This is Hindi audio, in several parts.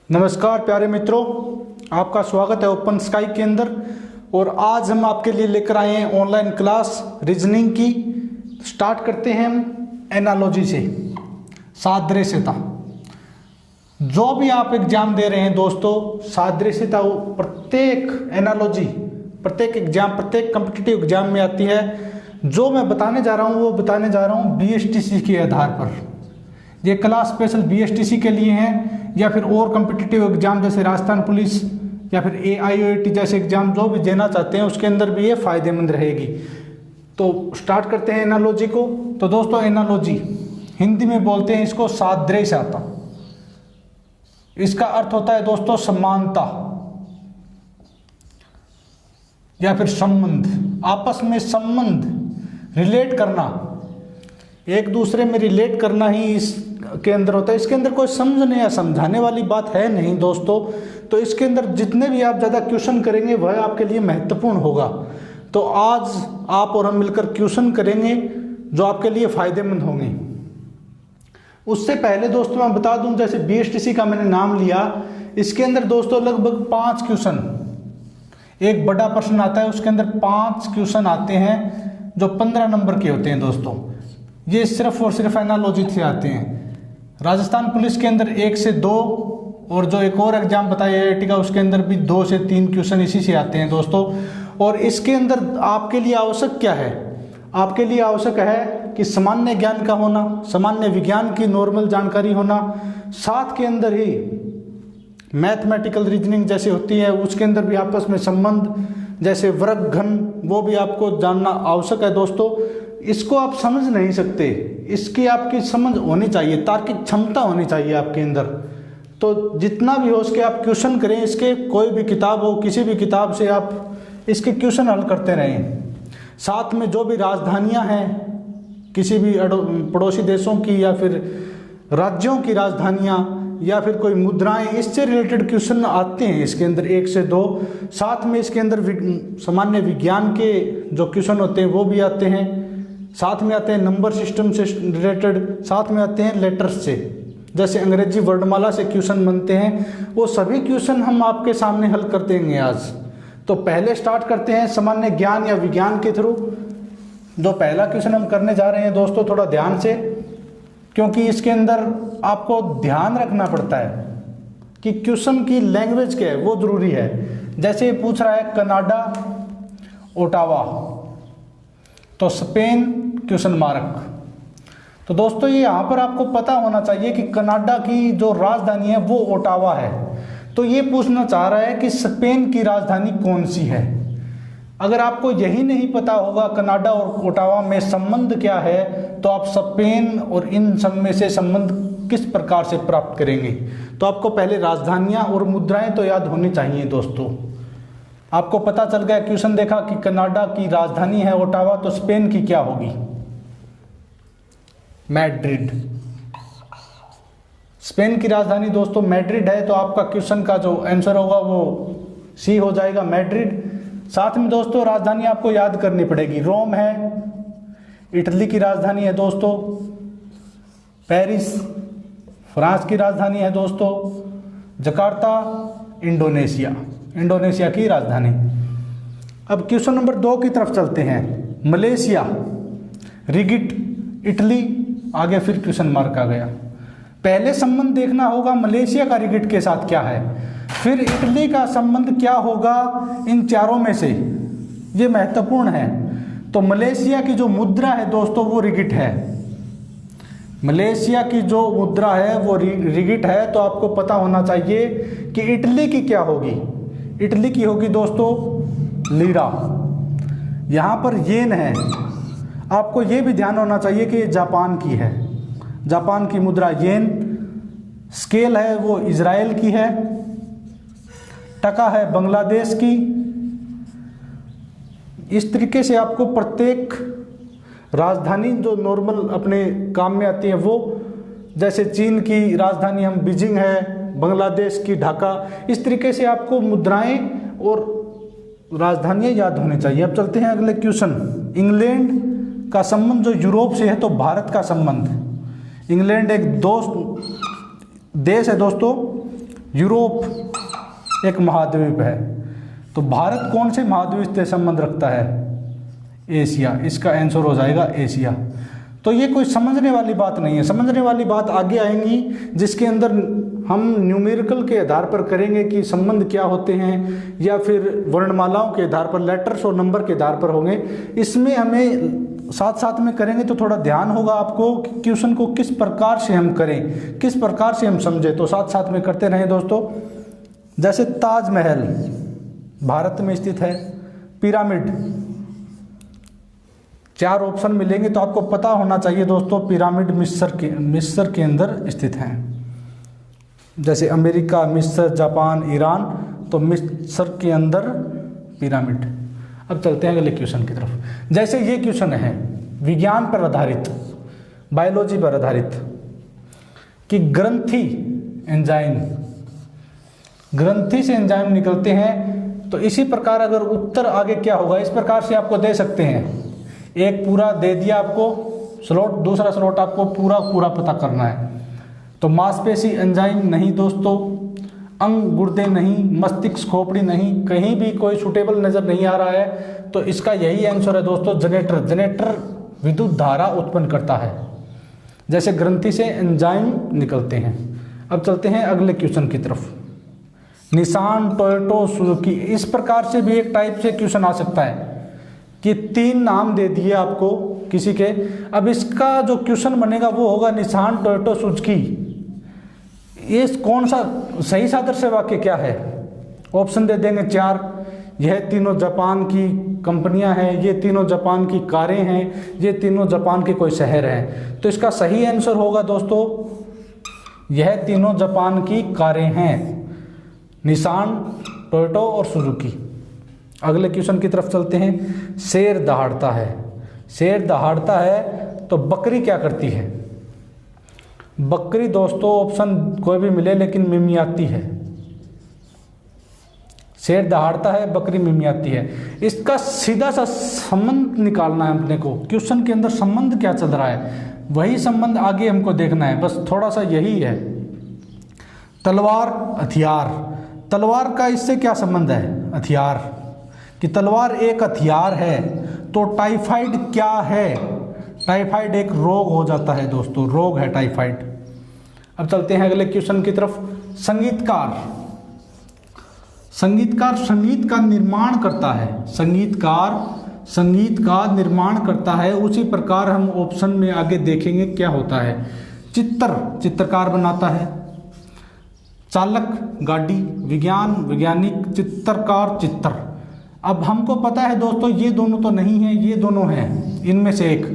नमस्कार प्यारे मित्रों, आपका स्वागत है ओपन स्काई के अंदर। और आज हम आपके लिए लेकर आए हैं ऑनलाइन क्लास रीजनिंग की। स्टार्ट करते हैं हम एनालॉजी से, सादृश्यता। जो भी आप एग्जाम दे रहे हैं दोस्तों, सादृश्यता प्रत्येक एनालॉजी, प्रत्येक एग्जाम, प्रत्येक कॉम्पिटिटिव एग्जाम में आती है। जो मैं बताने जा रहा हूँ वो बताने जा रहा हूँ बीएसटीसी के आधार पर। ये क्लास स्पेशल बीएसटीसी के लिए हैं या फिर और कॉम्पिटिटिव एग्जाम जैसे राजस्थान पुलिस या फिर AIOAT जैसे एग्जाम जो भी देना चाहते हैं उसके अंदर भी ये फायदेमंद रहेगी। तो स्टार्ट करते हैं एनालॉजी को। तो दोस्तों, एनालॉजी हिंदी में बोलते हैं इसको सादृश्यता। इसका अर्थ होता है दोस्तों समानता या फिर संबंध, आपस में संबंध, रिलेट करना, एक दूसरे में रिलेट करना ही इसके अंदर होता है। इसके अंदर कोई समझने या समझाने वाली बात है नहीं दोस्तों। तो इसके अंदर जितने भी आप ज़्यादा क्वेश्चन करेंगे वह आपके लिए महत्वपूर्ण होगा। तो आज आप और हम मिलकर क्वेश्चन करेंगे जो आपके लिए फायदेमंद होंगे। उससे पहले दोस्तों मैं बता दूं, जैसे बीएसटीसी का मैंने नाम लिया, इसके अंदर दोस्तों लगभग 5 क्वेश्चन, एक बड़ा प्रश्न आता है उसके अंदर 5 क्वेश्चन आते हैं जो 15 नंबर के होते हैं दोस्तों। ये सिर्फ और सिर्फ एनालॉजी से आते हैं। राजस्थान पुलिस के अंदर 1 से 2 और जो एक और एग्जाम बताया AIT का उसके अंदर भी 2 से 3 क्वेश्चन इसी से आते हैं दोस्तों। और इसके अंदर आपके लिए आवश्यक क्या है? आपके लिए आवश्यक है कि सामान्य ज्ञान का होना, सामान्य विज्ञान की नॉर्मल जानकारी होना, साथ के अंदर ही मैथमेटिकल रीजनिंग जैसे होती है उसके अंदर भी आपस में संबंध, जैसे वर्ग घन, वो भी आपको जानना आवश्यक है दोस्तों। इसको आप समझ नहीं सकते, इसकी आपकी समझ होनी चाहिए, तार्किक क्षमता होनी चाहिए आपके अंदर। तो जितना भी हो उसके आप क्वेश्चन करें, इसके कोई भी किताब हो, किसी भी किताब से आप इसके क्वेश्चन हल करते रहें। साथ में जो भी राजधानियां हैं किसी भी पड़ोसी देशों की या फिर राज्यों की राजधानियां या फिर कोई मुद्राएं, इससे रिलेटेड क्वेश्चन आते हैं इसके अंदर 1 से 2। साथ में इसके अंदर सामान्य विज्ञान के जो क्वेश्चन होते हैं वो भी आते हैं। साथ में आते हैं नंबर सिस्टम से रिलेटेड, साथ में आते हैं लेटर्स से, जैसे अंग्रेजी वर्णमाला से क्वेश्चन बनते हैं। वो सभी क्वेश्चन हम आपके सामने हल कर देंगे आज। तो पहले स्टार्ट करते हैं सामान्य ज्ञान या विज्ञान के थ्रू। जो पहला क्वेश्चन हम करने जा रहे हैं दोस्तों, थोड़ा ध्यान से, क्योंकि इसके अंदर आपको ध्यान रखना पड़ता है कि क्वेश्चन की लैंग्वेज क्या है, वो जरूरी है। जैसे पूछ रहा है कनाडा, ओटावा, तो स्पेन क्वेश्चन मार्क। तो दोस्तों ये यहाँ पर आपको पता होना चाहिए कि कनाडा की जो राजधानी है वो ओटावा है। तो ये पूछना चाह रहा है कि स्पेन की राजधानी कौन सी है। अगर आपको यही नहीं पता होगा कनाडा और ओटावा में संबंध क्या है, तो आप स्पेन और इन सब में से संबंध किस प्रकार से प्राप्त करेंगे। तो आपको पहले राजधानियां और मुद्राएं तो याद होनी चाहिए दोस्तों। आपको पता चल गया, क्वेश्चन देखा कि कनाडा की राजधानी है ओटावा, तो स्पेन की क्या होगी? मैड्रिड। स्पेन की राजधानी दोस्तों मैड्रिड है। तो आपका क्वेश्चन का जो आंसर होगा वो सी हो जाएगा, मैड्रिड। साथ में दोस्तों राजधानी आपको याद करनी पड़ेगी। रोम है, इटली की राजधानी है दोस्तों। पेरिस फ्रांस की राजधानी है दोस्तों। जकार्ता इंडोनेशिया, इंडोनेशिया की राजधानी। अब क्वेश्चन नंबर 2 की तरफ चलते हैं। मलेशिया, रिगिट, इटली, आगे फिर क्वेश्चन मार्क आ गया। पहले संबंध देखना होगा मलेशिया का रिगिट के साथ क्या है, फिर इटली का संबंध क्या होगा इन चारों में से, ये महत्वपूर्ण है। तो मलेशिया की जो मुद्रा है दोस्तों वो रिगिट है। मलेशिया की जो मुद्रा है वो रिगिट है। तो आपको पता होना चाहिए कि इटली की क्या होगी। इटली की होगी दोस्तों लीरा। यहाँ पर येन है। आपको ये भी ध्यान होना चाहिए कि जापान की है। जापान की मुद्रा येन। स्केल है वो इजराइल की है। टका है बांग्लादेश की। इस तरीके से आपको प्रत्येक राजधानी जो नॉर्मल अपने काम में आती है वो, जैसे चीन की राजधानी हम बीजिंग है, बांग्लादेश की ढाका, इस तरीके से आपको मुद्राएं और राजधानियां याद होनी चाहिए। अब चलते हैं अगले क्वेश्चन। इंग्लैंड का संबंध जो यूरोप से है तो भारत का संबंध। इंग्लैंड एक दोस्त देश है दोस्तों यूरोप एक महाद्वीप है। तो भारत कौन से महाद्वीप से संबंध रखता है? एशिया। इसका आंसर हो जाएगा एशिया। तो ये कोई समझने वाली बात नहीं है। समझने वाली बात आगे आएंगी, जिसके अंदर हम न्यूमेरिकल के आधार पर करेंगे कि संबंध क्या होते हैं, या फिर वर्णमालाओं के आधार पर, लेटर्स और नंबर के आधार पर होंगे। इसमें हमें साथ साथ में करेंगे तो थोड़ा ध्यान होगा आपको कि क्वेश्चन को किस प्रकार से हम करें, किस प्रकार से हम समझें। तो साथ साथ में करते रहें दोस्तों। जैसे ताजमहल भारत में स्थित है, पिरामिड, 4 ऑप्शन मिलेंगे तो आपको पता होना चाहिए दोस्तों पिरामिड मिस्र के अंदर स्थित हैं। जैसे अमेरिका, मिस्र, जापान, ईरान, तो मिस्र के अंदर पिरामिड। अब चलते हैं अगले क्वेश्चन की तरफ। जैसे ये क्वेश्चन है विज्ञान पर आधारित, बायोलॉजी पर आधारित, कि ग्रंथि एंजाइम, ग्रंथि से एंजाइम निकलते हैं। तो इसी प्रकार अगर उत्तर आगे क्या होगा, इस प्रकार से आपको दे सकते हैं। एक पूरा दे दिया आपको स्लॉट, दूसरा स्लॉट आपको पूरा पता करना है। तो मांसपेशी एंजाइम नहीं दोस्तों, अंग गुर्दे नहीं, मस्तिष्क खोपड़ी नहीं, कहीं भी कोई सुटेबल नजर नहीं आ रहा है। तो इसका यही आंसर है दोस्तों जनरेटर। जनरेटर विद्युत धारा उत्पन्न करता है। जैसे ग्रंथि से एंजाइम निकलते हैं। अब चलते हैं अगले क्वेश्चन की तरफ। निसान, टोयोटा, सुजुकी, इस प्रकार से भी एक टाइप से क्वेश्चन आ सकता है कि 3 नाम दे दिए आपको किसी के। अब इसका जो क्वेश्चन बनेगा वो होगा निसान, टोयोटा, सुजुकी, ये कौन सा सही सादृश्य वाक्य क्या है? ऑप्शन दे देंगे 4। यह तीनों जापान की कंपनियां हैं, ये तीनों जापान की कारें हैं, ये तीनों जापान के कोई शहर हैं। तो इसका सही आंसर होगा दोस्तों यह तीनों जापान की कारें हैं, निसान, टोयोटा और सुजुकी। अगले क्वेश्चन की तरफ चलते हैं। शेर दहाड़ता है, शेर दहाड़ता है तो बकरी क्या करती है? बकरी दोस्तों ऑप्शन कोई भी मिले लेकिन मिमियाती है। शेर दहाड़ता है, बकरी मिमियाती है। इसका सीधा सा संबंध निकालना है अपने को। क्वेश्चन के अंदर संबंध क्या चल रहा है वही संबंध आगे हमको देखना है, बस थोड़ा सा यही है। तलवार, हथियार, तलवार का इससे क्या संबंध है? हथियार, कि तलवार एक हथियार है। तो टाइफाइड क्या है? टाइफाइड एक रोग हो जाता है दोस्तों, रोग है टाइफाइड। अब चलते हैं अगले क्वेश्चन की तरफ। संगीतकार, संगीतकार संगीत का निर्माण करता है। संगीतकार संगीत का निर्माण करता है। उसी प्रकार हम ऑप्शन में आगे देखेंगे क्या होता है। चित्रकार बनाता है। चालक, गाड़ी, विज्ञान, वैज्ञानिक, चित्रकार, चित्र। अब हमको पता है दोस्तों ये दोनों तो नहीं है, ये दोनों हैं, इनमें से एक।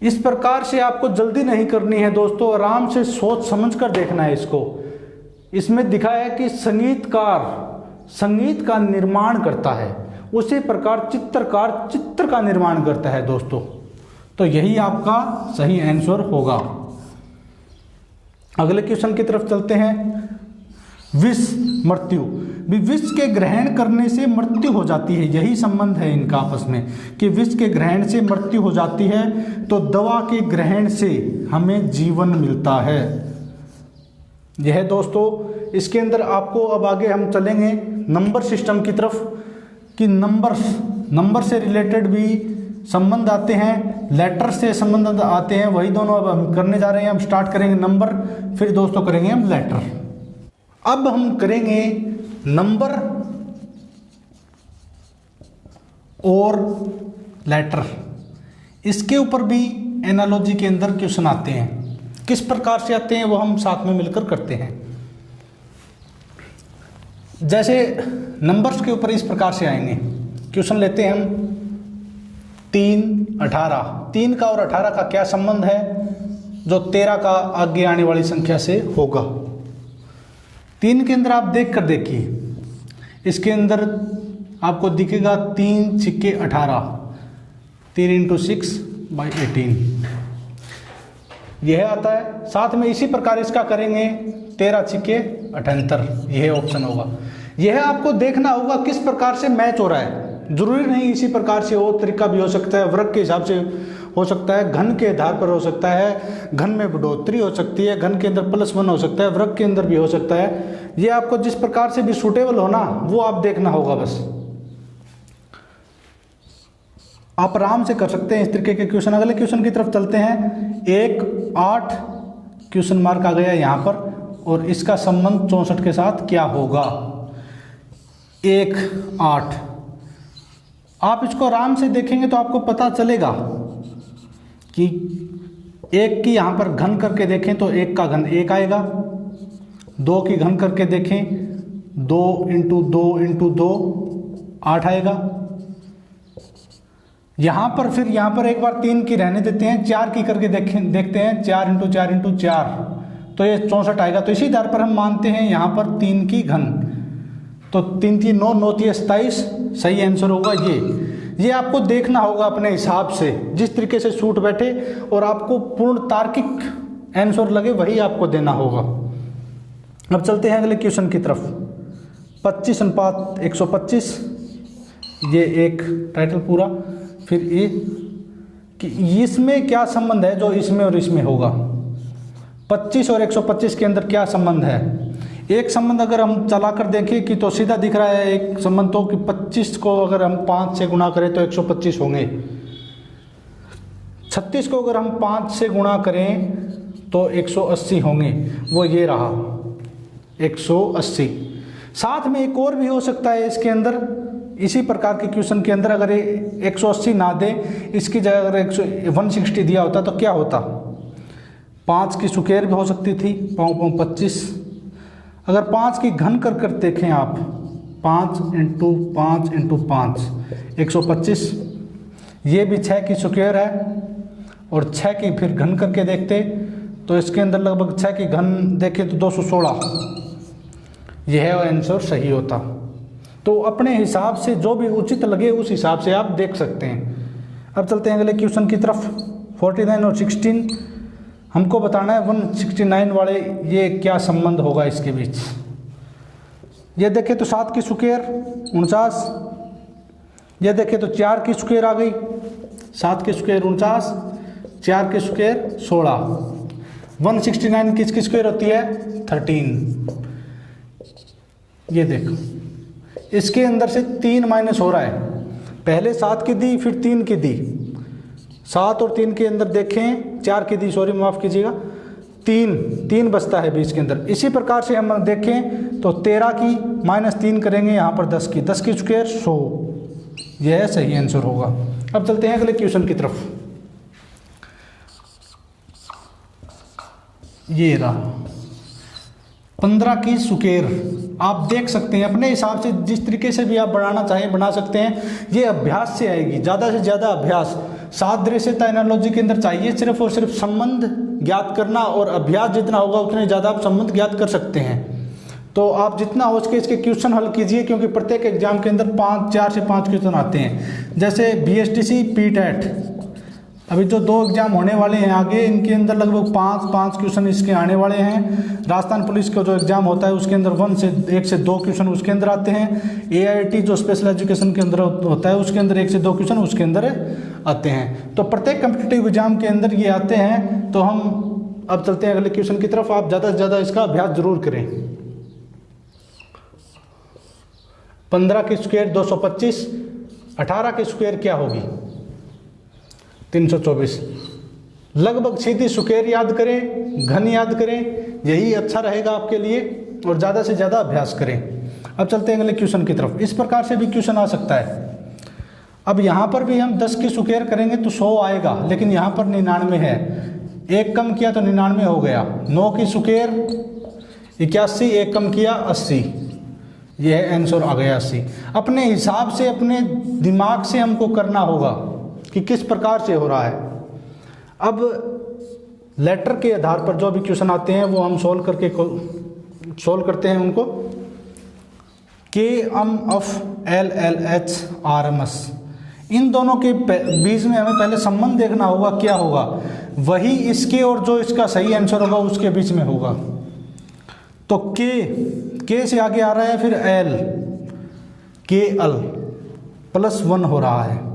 इस प्रकार से आपको जल्दी नहीं करनी है दोस्तों, आराम से सोच समझ कर देखना है इसको। इसमें दिखाया है कि संगीतकार संगीत का निर्माण करता है, उसी प्रकार चित्रकार चित्र का निर्माण करता है दोस्तों। तो यही आपका सही आंसर होगा। अगले क्वेश्चन की तरफ चलते हैं। विष, मृत्यु, विष के ग्रहण करने से मृत्यु हो जाती है, यही संबंध है इनका आपस में कि विष के ग्रहण से मृत्यु हो जाती है, तो दवा के ग्रहण से हमें जीवन मिलता है। यह दोस्तों इसके अंदर आपको अब आगे हम चलेंगे नंबर सिस्टम की तरफ, कि नंबर से रिलेटेड भी संबंध आते हैं, लेटर से संबंध आते हैं, वही दोनों अब हम करने जा रहे हैं। हम स्टार्ट करेंगे नंबर, फिर दोस्तों करेंगे हम लेटर। अब हम करेंगे नंबर और लेटर, इसके ऊपर भी एनालॉजी के अंदर क्वेश्चन आते हैं। किस प्रकार से आते हैं वो हम साथ में मिलकर करते हैं। जैसे नंबर्स के ऊपर इस प्रकार से आएंगे क्वेश्चन, लेते हैं हम 3, 18। 3 का और 18 का क्या संबंध है जो 13 का आगे आने वाली संख्या से होगा। 3 के अंदर आप देख कर देखिए, इसके अंदर आपको दिखेगा 3 छिक्के 18, 3 × 6 / 18 यह आता है। साथ में इसी प्रकार इसका करेंगे 13 छिक्के 78, यह ऑप्शन होगा। यह आपको देखना होगा किस प्रकार से मैच हो रहा है, जरूरी नहीं इसी प्रकार से हो, तरीका भी हो सकता है, वर्ग के हिसाब से हो सकता है, घन के आधार पर हो सकता है, घन में बढ़ोतरी हो सकती है, घन के अंदर +1 हो सकता है, वर्ग के अंदर भी हो सकता है। ये आपको जिस प्रकार से भी सूटेबल हो ना वो आप देखना होगा। बस आप आराम से कर सकते हैं इस तरीके के क्वेश्चन। अगले क्वेश्चन की तरफ चलते हैं। 1, 8 क्वेश्चन मार्क आ गया यहाँ पर, और इसका संबंध 64 के साथ क्या होगा। 1, 8 आप इसको आराम से देखेंगे तो आपको पता चलेगा कि 1 की यहाँ पर घन करके देखें तो 1 का घन 1 आएगा। 2 की घन करके देखें 2 × 2 × 2 8 आएगा। यहाँ पर फिर यहाँ पर एक बार 3 की रहने देते हैं, 4 की करके देखते हैं 4 × 4 × 4 तो ये 64 आएगा। तो इसी आधार पर हम मानते हैं यहाँ पर 3 की घन, तो 3 3 9 9 3 27 सही आंसर होगा। ये आपको देखना होगा अपने हिसाब से, जिस तरीके से सूट बैठे और आपको पूर्ण तार्किक आंसर लगे वही आपको देना होगा। अब चलते हैं अगले क्वेश्चन की तरफ। 25:125 ये एक टाइटल पूरा। फिर ये कि इसमें क्या संबंध है जो इसमें और इसमें होगा। 25 और 125 के अंदर क्या संबंध है। एक संबंध अगर हम चलाकर देखें कि तो सीधा दिख रहा है एक संबंध, तो कि 25 को अगर हम 5 से गुणा करें तो 125 होंगे। 36 को अगर हम 5 से गुणा करें तो 180 होंगे। वो ये रहा 180। साथ में एक और भी हो सकता है इसके अंदर, इसी प्रकार के क्वेश्चन के अंदर अगर 180 ना दे, इसकी जगह अगर 160 दिया होता तो क्या होता। 5 की स्क्वायर भी हो सकती थी, 25। अगर 5 की घन कर देखें आप, 5 × 5 × 5 125। ये भी 6 की स्क्वायर है, और 6 की फिर घन करके देखते तो इसके अंदर लगभग 6 की घन देखें तो 216, यह आंसर सही होता। तो अपने हिसाब से जो भी उचित लगे उस हिसाब से आप देख सकते हैं। अब चलते हैं अगले क्वेश्चन की तरफ। 49 और 16 हमको बताना है 169 वाले ये क्या संबंध होगा इसके बीच। ये देखें तो 7 की स्क्वायर 49, ये देखें तो 4 की स्क्वायर आ गई, 7 की स्क्वायर 49, 4 की स्क्वायर 16। 169 किसकी स्क्वायर होती है 13। ये देखो इसके अंदर से 3 माइनस हो रहा है, पहले 7 की दी फिर 3 की दी, 7 और 3 के अंदर देखें 4 की दी, सॉरी माफ़ कीजिएगा, 3 बचता है बीच के अंदर। इसी प्रकार से हम देखें तो 13 की -3 करेंगे, यहाँ पर 10 की स्क्वायर 100, यह सही आंसर होगा। अब चलते हैं अगले क्वेश्चन की तरफ। ये रहा 15 की स्क्वायर। आप देख सकते हैं अपने हिसाब से जिस तरीके से भी आप बढ़ाना चाहें बना सकते हैं। ये अभ्यास से आएगी, ज़्यादा से ज़्यादा अभ्यास। सादृश्यता एनालॉजी के अंदर चाहिए सिर्फ और सिर्फ संबंध ज्ञात करना, और अभ्यास जितना होगा उतने ज़्यादा आप संबंध ज्ञात कर सकते हैं। तो आप जितना हो सके इसके क्वेश्चन हल कीजिए, क्योंकि प्रत्येक एग्जाम के अंदर 4 से 5 क्वेश्चन आते हैं। जैसे BSTC PTET, अभी जो 2 एग्जाम होने वाले हैं आगे, इनके अंदर लगभग 5 क्वेश्चन इसके आने वाले हैं। राजस्थान पुलिस का जो एग्जाम होता है उसके अंदर 1 से 2 क्वेश्चन उसके अंदर आते हैं। AIT जो स्पेशल एजुकेशन के अंदर होता है उसके अंदर 1 से 2 क्वेश्चन उसके अंदर आते हैं। तो प्रत्येक कम्पिटिटिव एग्जाम के अंदर ये आते हैं। तो हम अब चलते हैं अगले क्वेश्चन की तरफ। आप ज़्यादा से ज़्यादा इसका अभ्यास जरूर करें। 15 की स्क्वायर 225, 18 की स्क्वायर क्या होगी 324। लगभग सीधी स्क्वायर याद करें, घन याद करें, यही अच्छा रहेगा आपके लिए, और ज़्यादा से ज़्यादा अभ्यास करें। अब चलते हैं अगले क्वेश्चन की तरफ। इस प्रकार से भी क्वेश्चन आ सकता है। अब यहाँ पर भी हम 10 की स्क्वायर करेंगे तो 100 आएगा, लेकिन यहाँ पर 99 है, 1 कम किया तो 99 हो गया। 9 की स्क्वायर 81, 1 कम किया 80, यह आंसर आ गया 80। अपने हिसाब से अपने दिमाग से हमको करना होगा कि किस प्रकार से हो रहा है। अब लेटर के आधार पर जो भी क्वेश्चन आते हैं वो हम सॉल्व करते हैं उनको। KMFLLHRMS, इन दोनों के बीच में हमें पहले संबंध देखना होगा क्या होगा, वही इसके और जो इसका सही आंसर होगा उसके बीच में होगा। तो K से आगे आ रहा है, फिर L, KL +1 हो रहा है।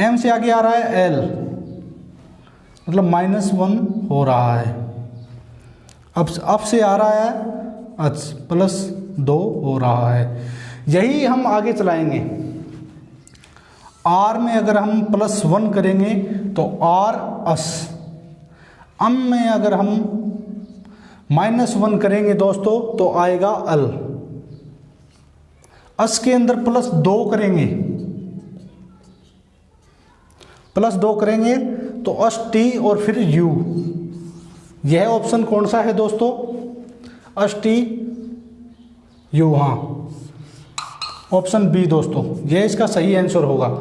M से आगे आ रहा है L, मतलब -1 हो रहा है। अब से आ रहा है +2 हो रहा है। यही हम आगे चलाएंगे। R में अगर हम +1 करेंगे तो R अस, अम में अगर हम -1 करेंगे दोस्तों तो आएगा अल, अस के अंदर +2 करेंगे, +2 करेंगे तो अस टी और फिर यू। यह ऑप्शन कौन सा है दोस्तों? अस टी यू, हाँ, ऑप्शन बी दोस्तों, यह इसका सही आंसर होगा।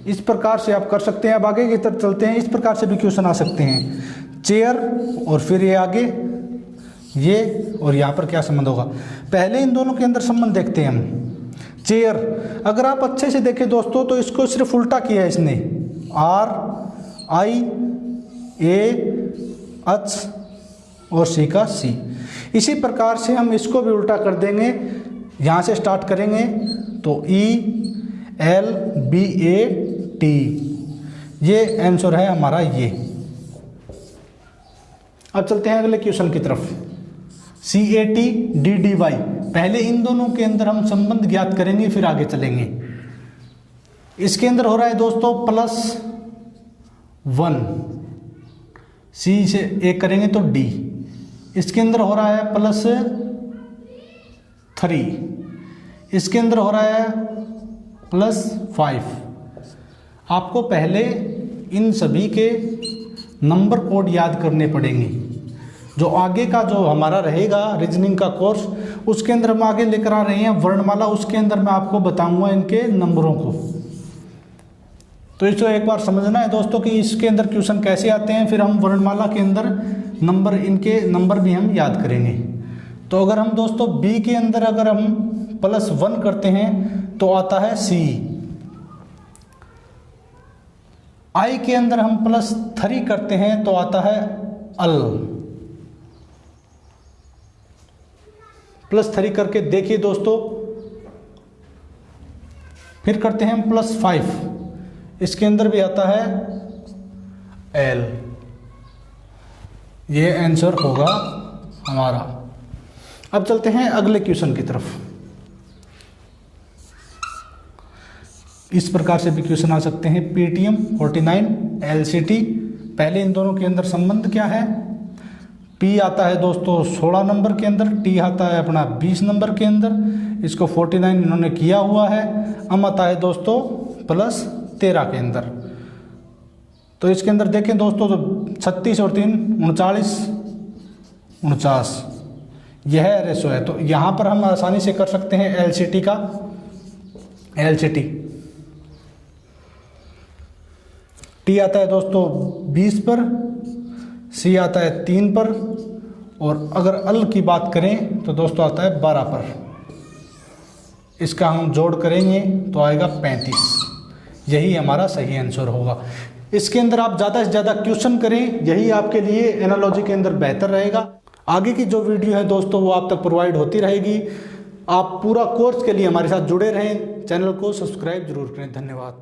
इस प्रकार से आप कर सकते हैं। अब आगे की तरफ चलते हैं। इस प्रकार से भी क्वेश्चन आ सकते हैं। चेयर और फिर ये आगे ये और यहाँ पर क्या संबंध होगा? पहले इन दोनों के अंदर संबंध देखते हैं हम। चेयर, अगर आप अच्छे से देखें दोस्तों तो इसको सिर्फ उल्टा किया है इसने, R I A H और C का C। इसी प्रकार से हम इसको भी उल्टा कर देंगे। यहाँ से स्टार्ट करेंगे तो E L B A T, ये आंसर है हमारा ये। अब चलते हैं अगले क्वेश्चन की तरफ। CAT DDY, पहले इन दोनों के अंदर हम संबंध ज्ञात करेंगे फिर आगे चलेंगे। इसके अंदर हो रहा है दोस्तों +1, C से एक करेंगे तो D। इसके अंदर हो रहा है +3, इसके अंदर हो रहा है +5। आपको पहले इन सभी के नंबर कोड याद करने पड़ेंगे। जो आगे का जो हमारा रहेगा रीजनिंग का कोर्स, उसके अंदर हम आगे लेकर आ रहे हैं वर्णमाला, उसके अंदर मैं आपको बताऊंगा इनके नंबरों को। तो इसको एक बार समझना है दोस्तों कि इसके अंदर क्वेश्चन कैसे आते हैं, फिर हम वर्णमाला के अंदर नंबर, इनके नंबर भी हम याद करेंगे। तो अगर हम दोस्तों बी के अंदर अगर हम +1 करते हैं तो आता है C। I के अंदर हम +3 करते हैं तो आता है अल। +3 करके देखिए दोस्तों, फिर करते हैं हम +5, इसके अंदर भी आता है L। ये आंसर होगा हमारा। अब चलते हैं अगले क्वेश्चन की तरफ। इस प्रकार से भी क्वेश्चन आ सकते हैं। PTM 49 LCT, पहले इन दोनों के अंदर संबंध क्या है? P आता है दोस्तों 16 नंबर के अंदर, T आता है अपना 20 नंबर के अंदर, इसको 49 इन्होंने किया हुआ है। M आता है दोस्तों +13 के अंदर। तो इसके अंदर देखें दोस्तों तो 36 और 3 49, यह रेशो है। तो यहाँ पर हम आसानी से कर सकते हैं LCT का। LCT T आता है दोस्तों 20 पर, C आता है 3 पर, और अगर अल की बात करें तो दोस्तों आता है 12 पर। इसका हम जोड़ करेंगे तो आएगा 35। यही हमारा सही आंसर होगा। इसके अंदर आप ज़्यादा से ज़्यादा क्वेश्चन करें, यही आपके लिए एनालॉजी के अंदर बेहतर रहेगा। आगे की जो वीडियो है दोस्तों वो आप तक प्रोवाइड होती रहेगी। आप पूरा कोर्स के लिए हमारे साथ जुड़े रहें, चैनल को सब्सक्राइब जरूर करें। धन्यवाद।